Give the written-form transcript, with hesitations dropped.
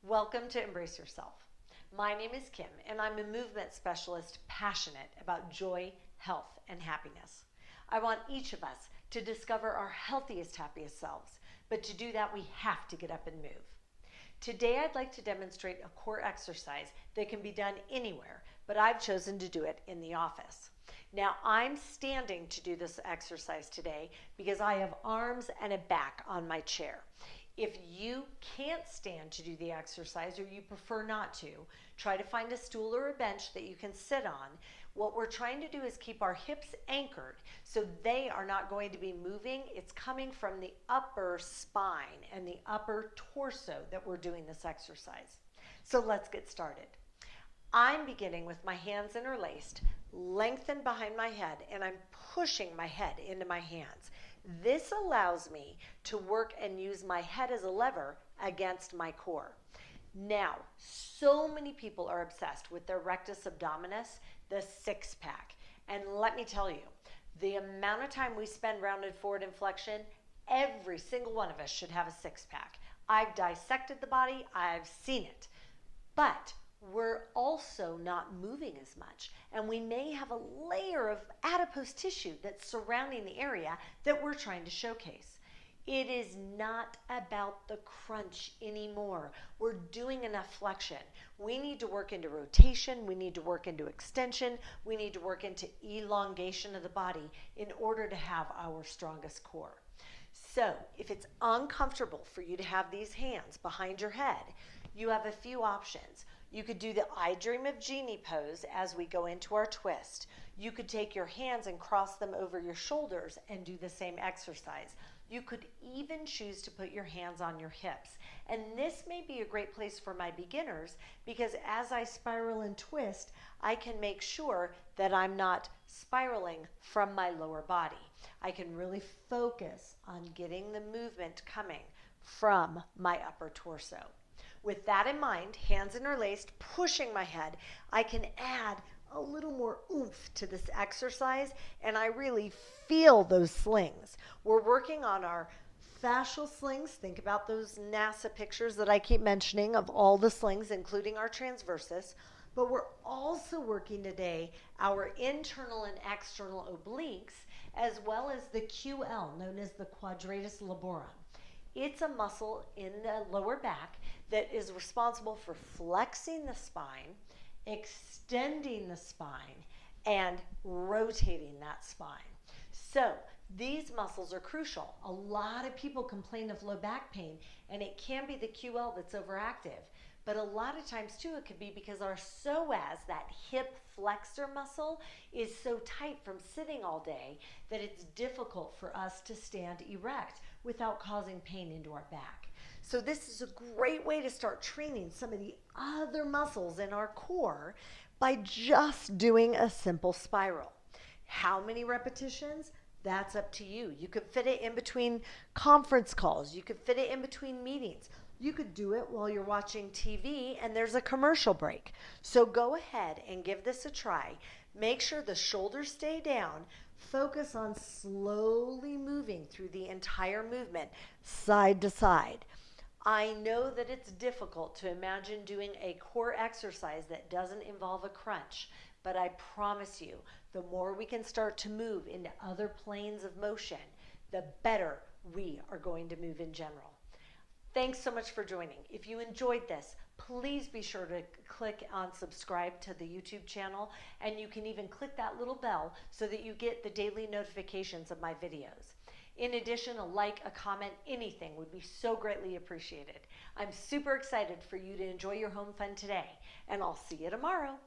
Welcome to Embrace Yourself. My name is Kim, and I'm a movement specialist passionate about joy, health, and happiness. I want each of us to discover our healthiest, happiest selves, but to do that, we have to get up and move. Today, I'd like to demonstrate a core exercise that can be done anywhere, but I've chosen to do it in the office. Now, I'm standing to do this exercise today because I have arms and a back on my chair. If you can't stand to do the exercise or you prefer not to, try to find a stool or a bench that you can sit on. What we're trying to do is keep our hips anchored so they are not going to be moving. It's coming from the upper spine and the upper torso that we're doing this exercise. So let's get started. I'm beginning with my hands interlaced, lengthened behind my head, and I'm pushing my head into my hands. This allows me to work and use my head as a lever against my core. Now, so many people are obsessed with their rectus abdominis, the six-pack. And let me tell you, the amount of time we spend rounded forward in flexion, every single one of us should have a six-pack. I've dissected the body, I've seen it. But we're also not moving as much, and we may have a layer of adipose tissue that's surrounding the area that we're trying to showcase. It is not about the crunch anymore. We're doing enough flexion. We need to work into rotation, we need to work into extension, we need to work into elongation of the body in order to have our strongest core. So if it's uncomfortable for you to have these hands behind your head, you have a few options. You could do the I Dream of Jeannie pose as we go into our twist. You could take your hands and cross them over your shoulders and do the same exercise. You could even choose to put your hands on your hips. And this may be a great place for my beginners because as I spiral and twist, I can make sure that I'm not spiraling from my lower body. I can really focus on getting the movement coming from my upper torso. With that in mind, hands interlaced, pushing my head, I can add a little more oomph to this exercise, and I really feel those slings. We're working on our fascial slings. Think about those NASA pictures that I keep mentioning of all the slings, including our transversus. But we're also working today our internal and external obliques, as well as the QL, known as the quadratus laborum. It's a muscle in the lower back that is responsible for flexing the spine, extending the spine, and rotating that spine. So these muscles are crucial. A lot of people complain of low back pain, and it can be the QL that's overactive. But a lot of times too, it could be because our psoas, that hip flexor muscle, is so tight from sitting all day that it's difficult for us to stand erect without causing pain into our back. So this is a great way to start training some of the other muscles in our core by just doing a simple spiral. How many repetitions? That's up to you. You could fit it in between conference calls. You could fit it in between meetings. You could do it while you're watching TV and there's a commercial break. So go ahead and give this a try. Make sure the shoulders stay down. Focus on slowly moving through the entire movement, side to side. I know that it's difficult to imagine doing a core exercise that doesn't involve a crunch, but I promise you, the more we can start to move into other planes of motion, the better we are going to move in general. Thanks so much for joining. If you enjoyed this, please be sure to click on subscribe to the YouTube channel, and you can even click that little bell so that you get the daily notifications of my videos. In addition, a like, a comment, anything would be so greatly appreciated. I'm super excited for you to enjoy your home fun today, and I'll see you tomorrow.